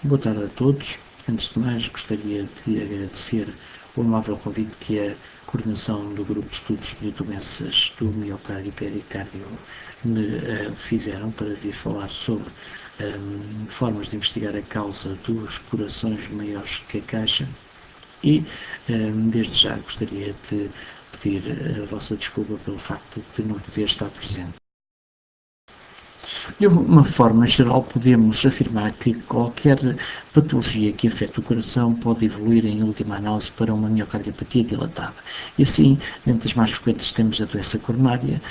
Boa tarde a todos. Antes de mais, gostaria de agradecer o amável convite que a coordenação do Grupo de Estudos de Doenças do Miocárdio e Pericárdio me fizeram para vir falar sobre formas de investigar a causa dos corações maiores que a caixa e, desde já, gostaria de pedir a vossa desculpa pelo facto de não poder estar presente. De uma forma geral, podemos afirmar que qualquer patologia que afete o coração pode evoluir, em última análise, para uma miocardiopatia dilatada. E assim, dentre as mais frequentes, temos a doença coronária,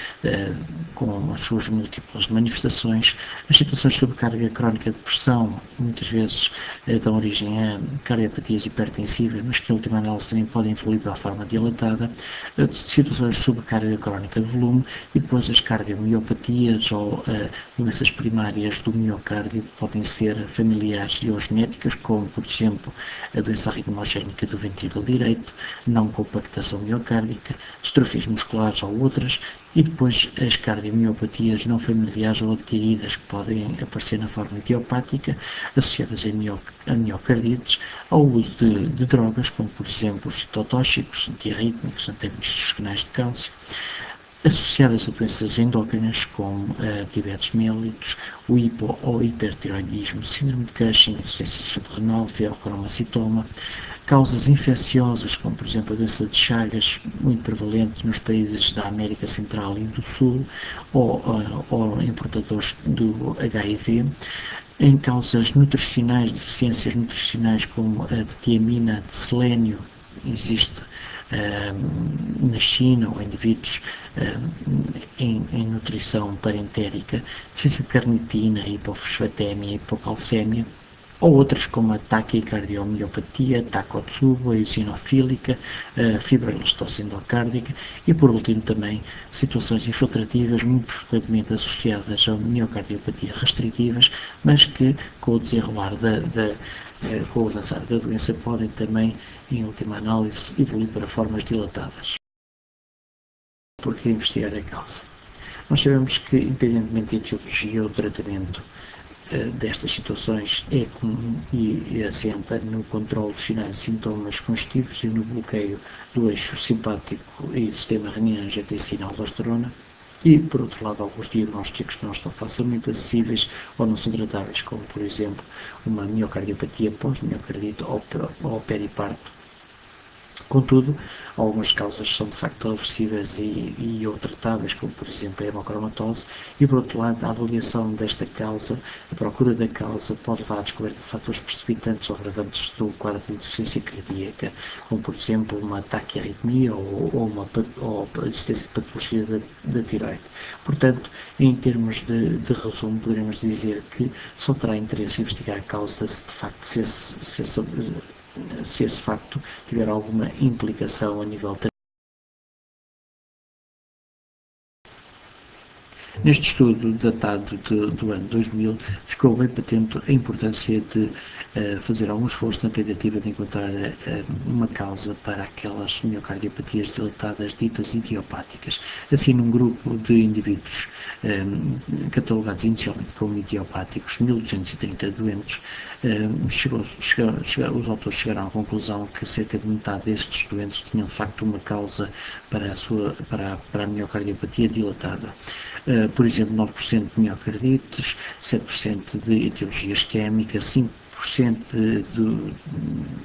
com as suas múltiplas manifestações, as situações de sobrecarga crónica de pressão, muitas vezes dão origem a cardiopatias hipertensivas, mas que, em última análise, também podem evoluir para a forma dilatada, situações de sobrecarga crónica de volume e depois as cardiomiopatias ou doenças primárias do miocárdio podem ser familiares e ou genéticas, como, por exemplo, a doença arritmogénica do ventrículo direito, não compactação miocárdica, distrofias musculares ou outras, e depois as cardiomiopatias não familiares ou adquiridas, que podem aparecer na forma idiopática, associadas a miocardites, ao uso de drogas, como, por exemplo, os citotóxicos, antiarrítmicos, antagonistas dos canais de cálcio, associadas a doenças endócrinas como diabetes mellitus, o hipo ou hipertiroidismo, síndrome de Cushing, insuficiência subrenal, ferrocromocitoma, causas infecciosas como, por exemplo, a doença de Chagas, muito prevalente nos países da América Central e do Sul, ou importadores do HIV, em causas nutricionais, deficiências nutricionais como a de tiamina, de selênio, existe na China ou indivíduos em nutrição parentérica, deficiência de carnitina, hipofosfatemia, hipocalcémia, ou outras como a taquicardiomiopatia, takotsubo, a eosinofílica, a fibroelastose endocárdica e, por último, também situações infiltrativas muito frequentemente associadas a miocardiopatias restritivas, mas que, com o desenrolar com o avançar da doença, podem também, em última análise, evoluir para formas dilatadas. Por que investigar a causa? Nós sabemos que, independentemente da etiologia ou tratamento destas situações, é comum e assenta no controle dos sinais e sintomas constitutivos e no bloqueio do eixo simpático e sistema renina-angiotensina-aldosterona. E, por outro lado, alguns diagnósticos não estão facilmente acessíveis ou não são tratáveis, como, por exemplo, uma miocardiopatia pós-miocardite ou periparto. Contudo, algumas causas são de facto reversíveis e ou tratáveis, como por exemplo a hemocromatose, e por outro lado, a avaliação desta causa, a procura da causa, pode levar à descoberta de fatores precipitantes ou agravantes do quadro de insuficiência cardíaca, como por exemplo uma taquiarritmia ou a existência de patologia da tireoide. Portanto, em termos de resumo, poderemos dizer que só terá interesse em investigar a causa se de facto se esse facto tiver alguma implicação a nível Neste estudo, datado do ano 2000, ficou bem patente a importância de fazer algum esforço na tentativa de encontrar uma causa para aquelas miocardiopatias dilatadas ditas idiopáticas. Assim, num grupo de indivíduos catalogados inicialmente como idiopáticos, 1230 doentes, os autores chegaram à conclusão que cerca de metade destes doentes tinham de facto uma causa para a miocardiopatia dilatada. Por exemplo, 9% de miocardites, 7% de etiologia isquémica, 5%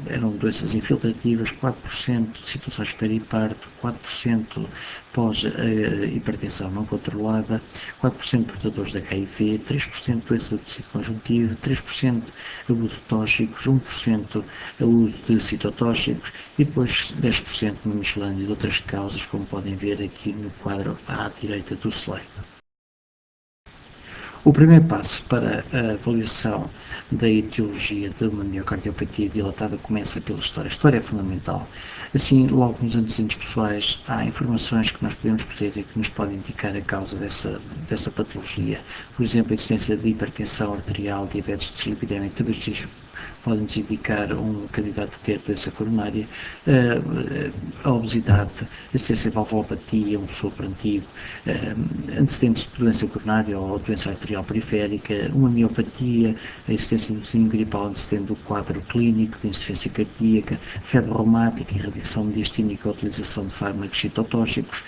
eram doenças infiltrativas, 4% de situações periparto, 4% pós-hipertensão não controlada, 4% portadores de HIV, 3% doença do tecido conjuntivo, 3% abuso de tóxicos, 1% uso de citotóxicos e depois 10% uma miscelânea de outras causas, como podem ver aqui no quadro à direita do slide. O primeiro passo para a avaliação da etiologia de uma miocardiopatia dilatada começa pela história. A história é fundamental. Assim, logo nos antecedentes pessoais, há informações que nós podemos ter e que nos podem indicar a causa dessa patologia. Por exemplo, a existência de hipertensão arterial, diabetes dislipidémico, tabagismo podem-nos indicar um candidato a ter doença coronária, a obesidade, a assistência valvulopatia, um sopro antigo, antecedentes de doença coronária ou doença arterial periférica, uma miopatia, a existência de um síndrome gripal antecedente do quadro clínico de insuficiência cardíaca, febre reumática, irradiação mediastínica, a utilização de fármacos citotóxicos.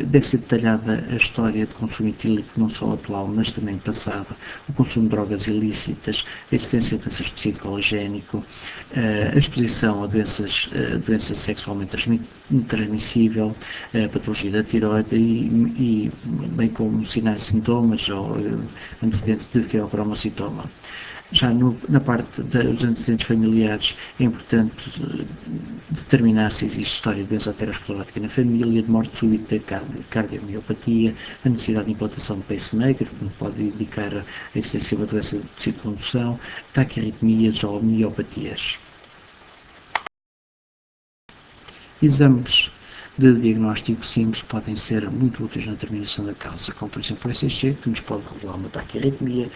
Deve ser detalhada a história de consumo etílico, não só atual, mas também passado, o consumo de drogas ilícitas, a existência de doenças de tecido coлагénico, a exposição a doença sexualmente transmissível, a patologia da tiroide e bem como sinais e sintomas ou antecedentes de feocromocitoma. Já na parte dos antecedentes familiares, é importante determinar se existe história de doença aterosclerótica na família, de morte súbita, cardiomiopatia, a necessidade de implantação de pacemaker, que pode indicar a existência de uma doença de tecido de condução, taquiarritmias ou miopatias. Exames de diagnóstico simples podem ser muito úteis na determinação da causa, como por exemplo o ECG, que nos pode revelar uma taquiarritmia,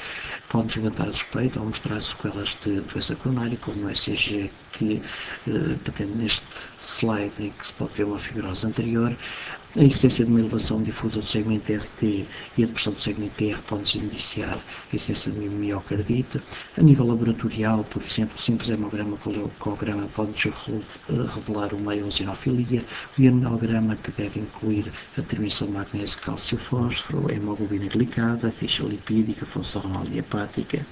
pode-nos levantar a suspeita ou mostrar sequelas de doença coronária, como o ECG que pretende neste slide em que se pode ver uma fibrose anterior. A existência de uma elevação difusa do segmento ST e a depressão do segmento TR pode-nos indiciar a existência de miocardite. A nível laboratorial, por exemplo, o simples hemograma com leucograma pode-nos revelar uma eosinofilia. O ianograma que deve incluir a determinação de magnésio, cálcio, fósforo, a hemoglobina glicada, a ficha lipídica, a função renal e hepática.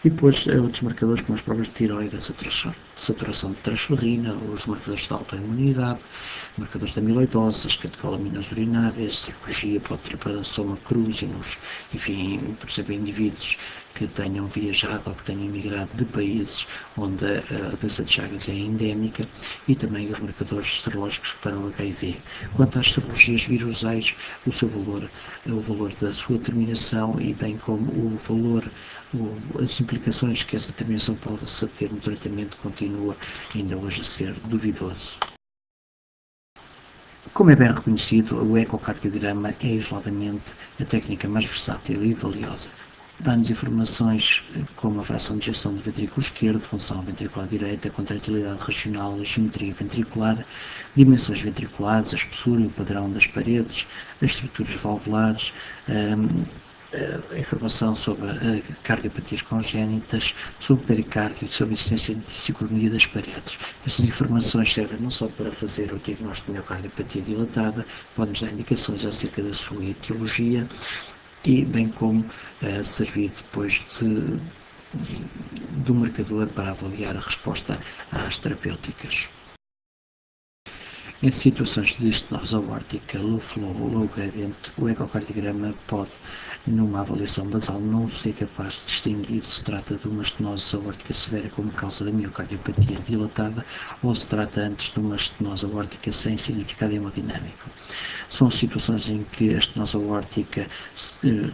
E depois outros marcadores como as provas de tiroide, a saturação de transferrina, os marcadores de autoimunidade, marcadores de amiloidose, as catecolaminas urinárias, cirurgia pode ter para soma cruzinus, enfim, por exemplo, indivíduos que tenham viajado ou que tenham emigrado de países onde a doença de Chagas é endémica, e também os marcadores serológicos para o HIV. Quanto às serologias virusais, o valor da sua determinação e bem como as implicações que essa determinação pode ter no tratamento continua ainda hoje a ser duvidoso. Como é bem reconhecido, o ecocardiograma é isoladamente a técnica mais versátil e valiosa. Dá-nos informações como a fração de ejeção do ventrículo esquerdo, função ventricular direita, contratilidade regional, geometria ventricular, dimensões ventriculares, a espessura e o padrão das paredes, as estruturas valvulares, a informação sobre cardiopatias congénitas, sobre o pericárdio e sobre a existência de dissicronia das paredes. Essas informações servem não só para fazer o diagnóstico de miocardiopatia dilatada, podem-nos dar indicações acerca da sua etiologia e bem como servir depois do marcador para avaliar a resposta às terapêuticas. Em situações de estenose aórtica, low flow ou low gradient, o ecocardiograma pode, numa avaliação basal, não ser capaz de distinguir se trata de uma estenose aórtica severa como causa da miocardiopatia dilatada ou se trata antes de uma estenose aórtica sem significado hemodinâmico. São situações em que a estenose aórtica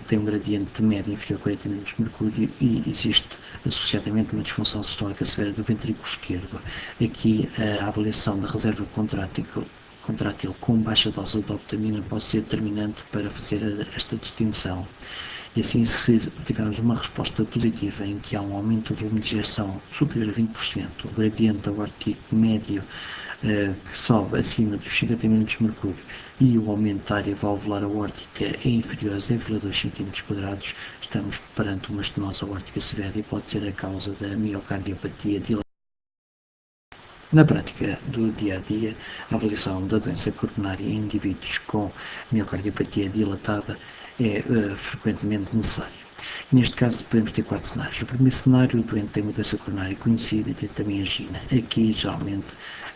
tem um gradiente médio inferior a 40 mm de mercúrio e existe associadamente uma disfunção sistólica severa do ventrículo esquerdo. Aqui a avaliação da reserva contrátil com baixa dose de dopamina pode ser determinante para fazer esta distinção. E assim, se tivermos uma resposta positiva em que há um aumento do volume de injeção superior a 20%, o gradiente aórtico médio que sobe acima dos 50 mm de mercúrio e o aumento da área valvular aórtica é inferior a 0,2 cm², estamos perante uma estenose aórtica severa e pode ser a causa da miocardiopatia dilatada. Na prática do dia a dia, a avaliação da doença coronária em indivíduos com miocardiopatia dilatada é frequentemente necessária. Neste caso, podemos ter 4 cenários. O primeiro cenário, o doente tem uma doença coronária conhecida e tem também angina. Aqui, geralmente,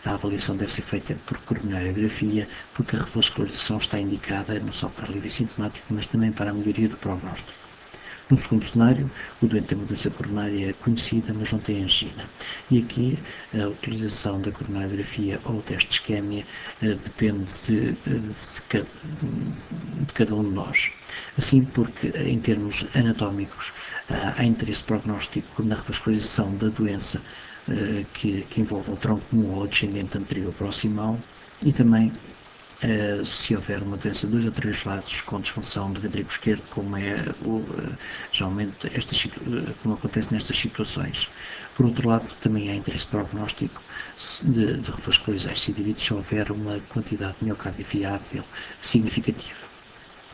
a avaliação deve ser feita por coronariografia, porque a revascularização está indicada não só para alívio sintomático, mas também para a melhoria do prognóstico. No segundo cenário, o doente tem uma doença coronária conhecida, mas não tem angina. E aqui, a utilização da coronariografia ou o teste de isquémia depende de cada um de nós. Assim, porque em termos anatómicos há interesse prognóstico na revascularização da doença que envolve o tronco comum ou descendente anterior proximal e também se houver uma doença de 2 ou 3 lados com disfunção do ventrículo esquerdo, como é geralmente como acontece nestas situações. Por outro lado, também há interesse prognóstico de revascularizar este indivíduo se houver uma quantidade de miocárdio viável significativa.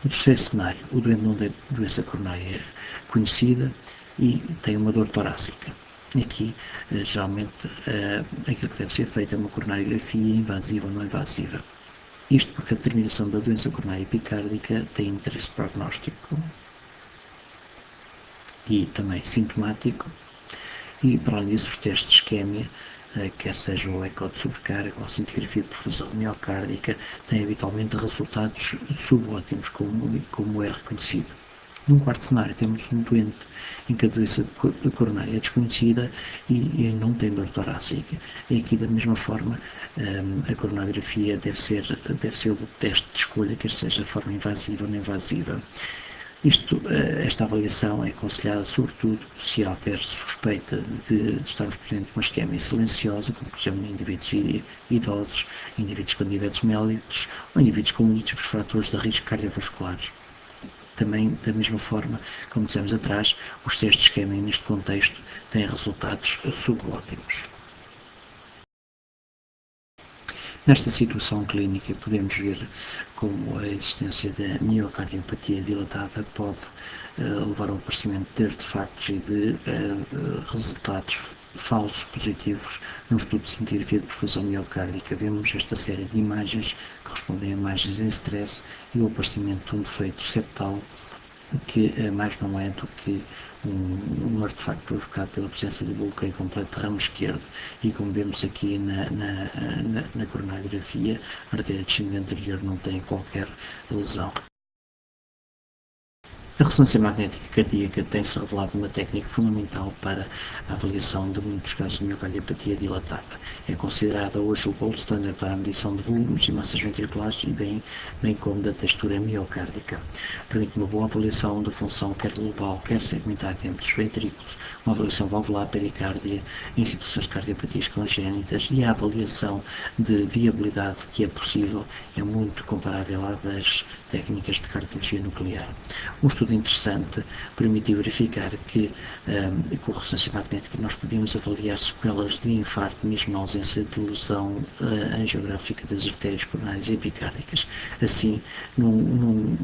No terceiro cenário, o doente não tem doença coronária conhecida e tem uma dor torácica. Aqui, geralmente, aquilo que deve ser feito é uma coronariografia invasiva ou não invasiva. Isto porque a determinação da doença coronária epicárdica tem interesse prognóstico e também sintomático, e para além disso os testes de isquémia, quer seja o eco de sobrecarga ou a cintigrafia de perfusão miocárdica, têm habitualmente resultados subótimos, como é reconhecido. Num quarto cenário temos um doente em que a doença coronária é desconhecida e não tem dor torácica. E aqui, da mesma forma, a coronariografia deve ser o teste de escolha, quer seja de forma invasiva ou não invasiva. Esta avaliação é aconselhada sobretudo se houver suspeita de estarmos presente uma isquemia silenciosa, como por exemplo em indivíduos idosos, indivíduos com diabetes mellitus ou indivíduos com múltiplos fatores de risco cardiovasculares. Também, da mesma forma, como dissemos atrás, os testes de isquemia neste contexto têm resultados subótimos. Nesta situação clínica podemos ver como a existência da miocardiopatia dilatada pode levar ao aparecimento de artefactos e de resultados falsos positivos no estudo de cintigrafia de perfusão miocárdica. Vemos esta série de imagens que correspondem a imagens em stress e o aparecimento de um defeito septal que mais não é do que um artefacto provocado pela presença de bloqueio completo de ramo esquerdo, e como vemos aqui na coronariografia, a artéria descendente anterior não tem qualquer lesão. A ressonância magnética cardíaca tem-se revelado uma técnica fundamental para a avaliação de muitos casos de miocardiopatia dilatada. É considerada hoje o gold standard para a medição de volumes e massas ventriculares e bem como da textura miocárdica. Permite uma boa avaliação da função quer global, quer segmentar dentro dos ventrículos, uma avaliação valvular pericárdia em situações de cardiopatias congénitas, e a avaliação de viabilidade que é possível é muito comparável à das técnicas de cardiologia nuclear. Um estudo interessante permitiu verificar que com a ressonância magnética nós podíamos avaliar sequelas de infarto mesmo na ausência de lesão angiográfica das artérias coronárias epicárdicas. Assim, no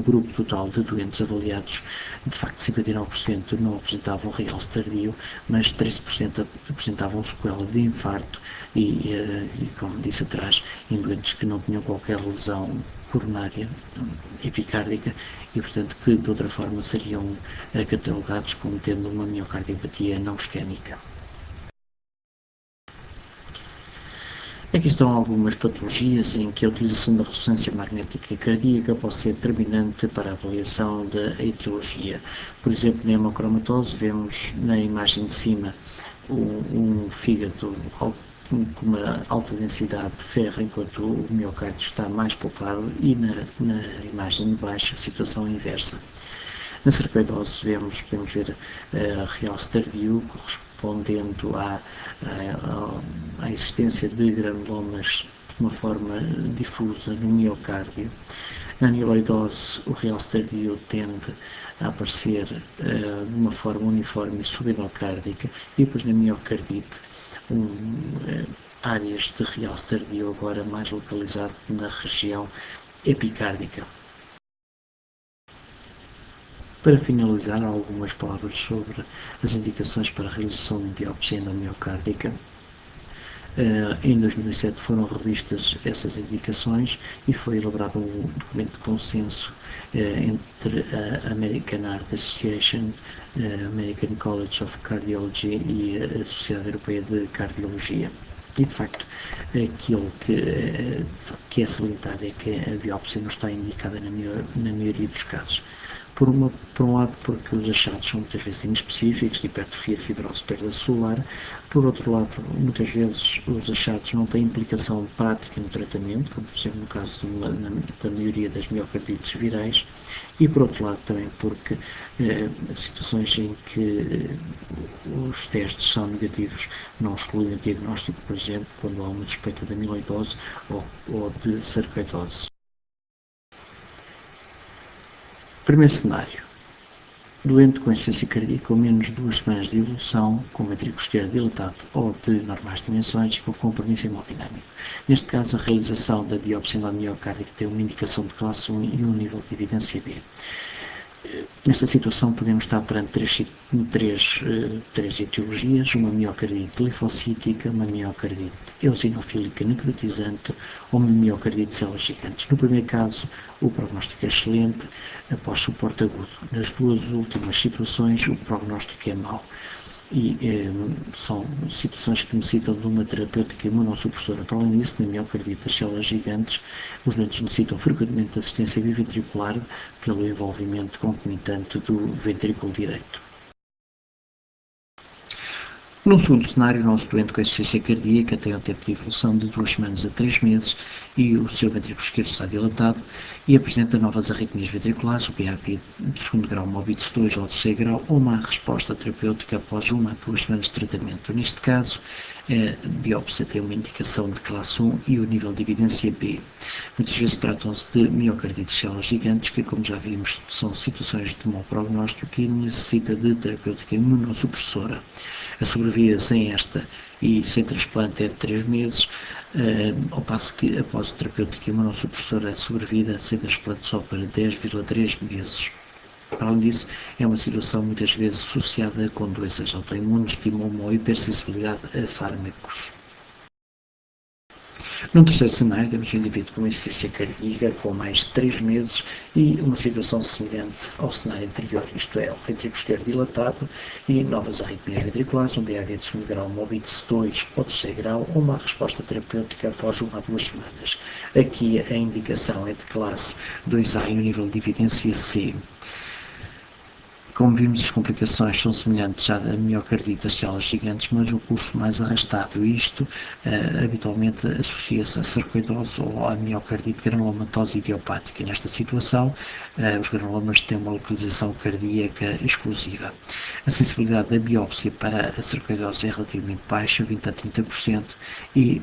grupo total de doentes avaliados, de facto 59% não apresentavam realce tardio, mas 13% apresentavam sequela de infarto e, como disse atrás, em doentes que não tinham qualquer lesão coronária epicárdica e, portanto, que de outra forma seriam catalogados como tendo uma miocardiopatia não isquémica. Aqui estão algumas patologias em que a utilização da ressonância magnética cardíaca pode ser determinante para a avaliação da etiologia. Por exemplo, na hemocromatose vemos na imagem de cima um fígado com uma alta densidade de ferro, enquanto o miocárdio está mais poupado, e na imagem de baixo a situação inversa. Na sarcoidose podemos ver realce tardio correspondendo à existência de granulomas de uma forma difusa no miocárdio. Na amiloidose, o realce tardio tende a aparecer de uma forma uniforme e subendocárdica, e depois na miocardite, áreas de realce tardio agora mais localizado na região epicárdica. Para finalizar, há algumas palavras sobre as indicações para a realização de biópsia endomiocárdica. Em 2007 foram revistas essas indicações e foi elaborado um documento de consenso entre a American Heart Association, American College of Cardiology e a Sociedade Europeia de Cardiologia. E, de facto, aquilo que é salientado é que a biópsia não está indicada na maioria dos casos. Por um lado, porque os achados são muitas vezes inespecíficos, de hipertrofia, fibrose, perda celular. Por outro lado, muitas vezes os achados não têm implicação prática no tratamento, como por exemplo no caso da maioria das miocardites virais. e por outro lado também porque situações em que os testes são negativos não excluem o diagnóstico, por exemplo, quando há uma suspeita de amiloidose ou de sarcoidose. Primeiro cenário. Doente com insuficiência cardíaca com menos de 2 semanas de evolução, com ventrículo esquerdo dilatado ou de normais dimensões e com compromisso hemodinâmico. Neste caso, a realização da biópsia endobiomiocárdica tem uma indicação de classe 1 e um nível de evidência B. Nesta situação podemos estar perante três etiologias, uma miocardite linfocítica, uma miocardite eosinofílica necrotizante ou uma miocardite de células gigantes. No primeiro caso, o prognóstico é excelente após suporte agudo. Nas duas últimas situações, o prognóstico é mau. E são situações que necessitam de uma terapêutica imunossupressora. Para além disso, na miocardite das células gigantes, os doentes necessitam frequentemente de assistência biventricular pelo envolvimento concomitante do ventrículo direito. Num segundo cenário, o nosso doente com insuficiência cardíaca tem um tempo de evolução de 2 semanas a 3 meses e o seu ventrículo esquerdo está dilatado e apresenta novas arritmias ventriculares, o PAP de segundo grau, MOBITS 2 ou terceiro grau, ou má resposta terapêutica após 1 a 2 semanas de tratamento. Neste caso, a biópsia tem uma indicação de classe 1 e o nível de evidência B. Muitas vezes tratam-se de miocardite de células gigantes, que, como já vimos, são situações de mau prognóstico e necessita de terapêutica imunossupressora. A sobrevida sem esta e sem transplante é de 3 meses, ao passo que após a terapêutica imunossupressora a sobrevida sem transplante só para 10,3 meses. Para além disso, é uma situação muitas vezes associada com doenças autoimunes, timoma ou hipersensibilidade a fármacos. No terceiro cenário, temos um indivíduo com uma insuficiência cardíaca com mais de 3 meses e uma situação semelhante ao cenário anterior, isto é, o ventrículo esquerdo dilatado e novas arritmias ventriculares, um BAV de segundo grau, MOBITS 2 ou terceiro grau, uma resposta terapêutica após 1 a 2 semanas. Aqui a indicação é de classe 2A e o nível de evidência C. Como vimos, as complicações são semelhantes à da miocardite das células gigantes, mas o curso mais arrastado. Isto habitualmente associa-se à sarcoidose ou à miocardite granulomatosa idiopática. Nesta situação, os granulomas têm uma localização cardíaca exclusiva. A sensibilidade da biópsia para a sarcoidose é relativamente baixa, 20 a 30%, e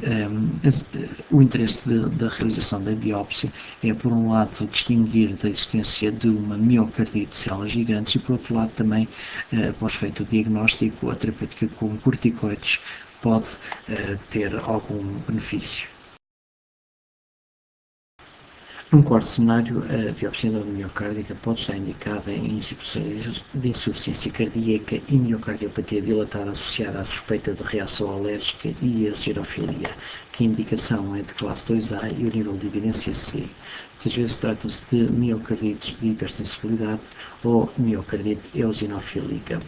o interesse da realização da biópsia é, por um lado, distinguir da existência de uma miocardite de células gigantes e, por outro lado, também, após feito o diagnóstico, a terapêutica com corticoides pode ter algum benefício. Num quarto cenário, a biópsia endobiomiocárdica pode estar indicada em situações de insuficiência cardíaca e miocardiopatia dilatada associada à suspeita de reação alérgica e eosinofilia, que a indicação é de classe 2A e o nível de evidência C. Muitas vezes trata-se de miocardites de hipersensibilidade ou miocardite eosinofílica.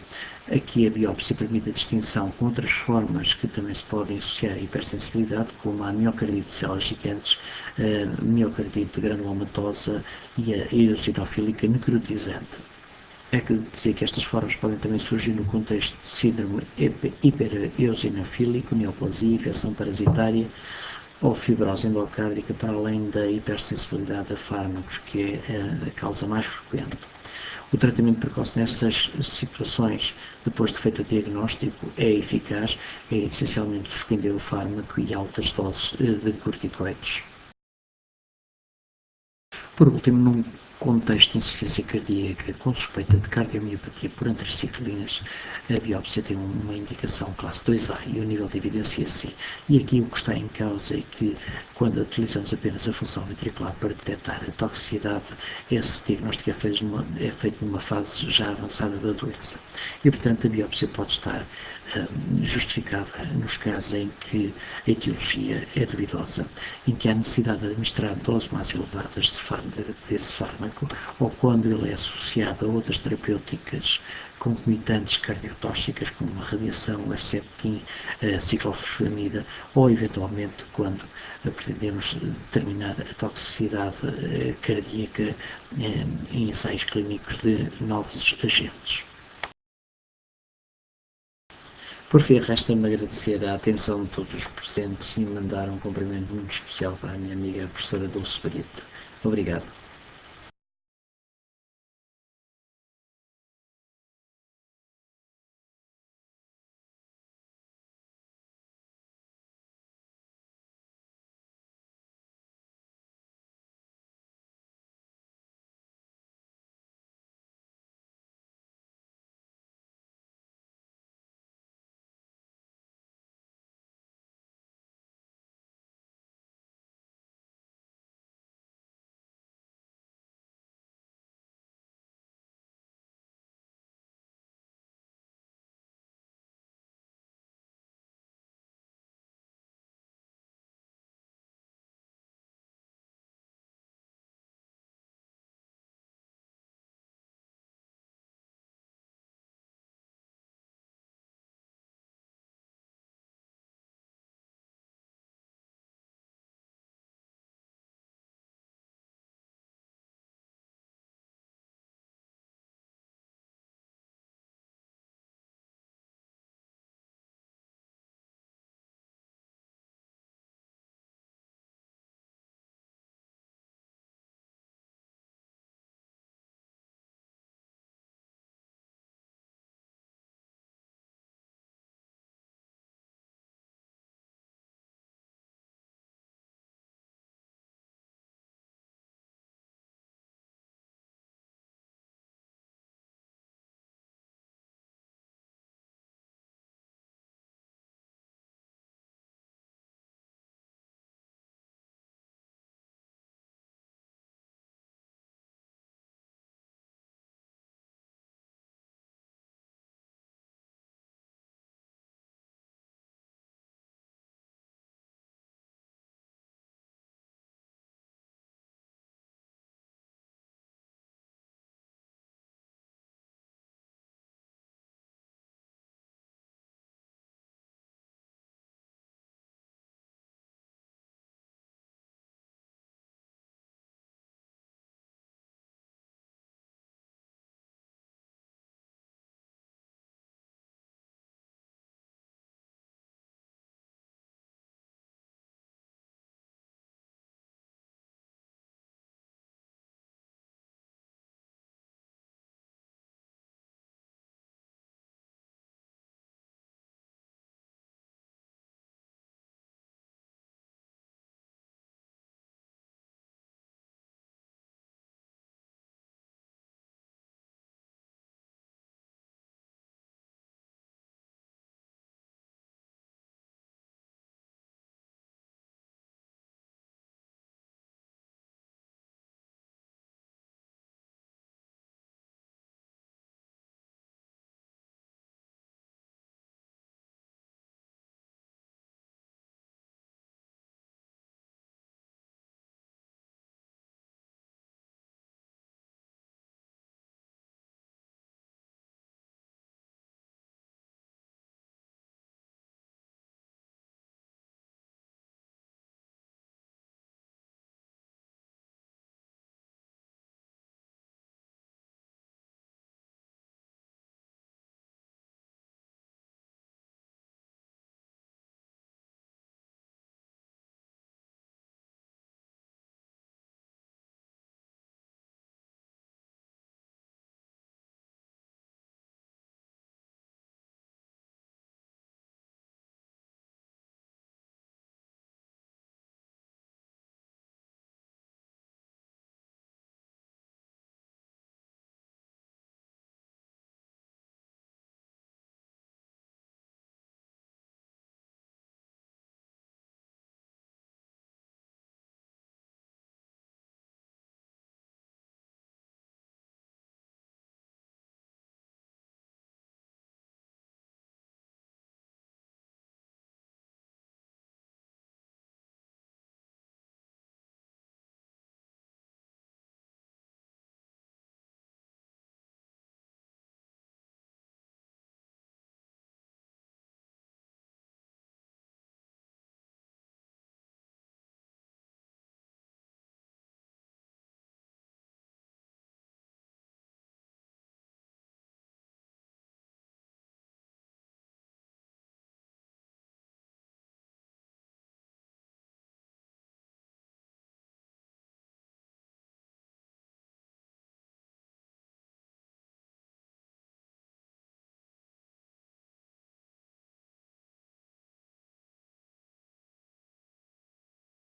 Aqui a biópsia permite a distinção com outras formas que também se podem associar à hipersensibilidade, como a miocardite de células gigantes, a miocardite granulomatosa e a eosinofílica necrotizante. É que dizer que estas formas podem também surgir no contexto de síndrome hipereosinofílico, neoplasia, infecção parasitária ou fibrose endocárdica, para além da hipersensibilidade a fármacos, que é a causa mais frequente. O tratamento precoce nestas situações, depois de feito o diagnóstico, é eficaz, é essencialmente suspender o fármaco e altas doses de corticoides. Por último, num contexto de insuficiência cardíaca com suspeita de cardiomiopatia por antraciclinas, a biópsia tem uma indicação classe 2A e o nível de evidência C. E aqui o que está em causa é que, quando utilizamos apenas a função ventricular para detectar a toxicidade, esse diagnóstico é feito numa fase já avançada da doença. E, portanto, a biópsia pode estar justificada nos casos em que a etiologia é duvidosa, em que há necessidade de administrar doses mais elevadas desse fármaco, ou quando ele é associado a outras terapêuticas concomitantes cardiotóxicas, como a radiação, o Herceptin, a ciclofosfamida, ou eventualmente quando pretendemos determinar a toxicidade cardíaca em ensaios clínicos de novos agentes. Por fim, resta-me agradecer a atenção de todos os presentes e mandar um cumprimento muito especial para a minha amiga professora Dulce Barreto. Obrigado.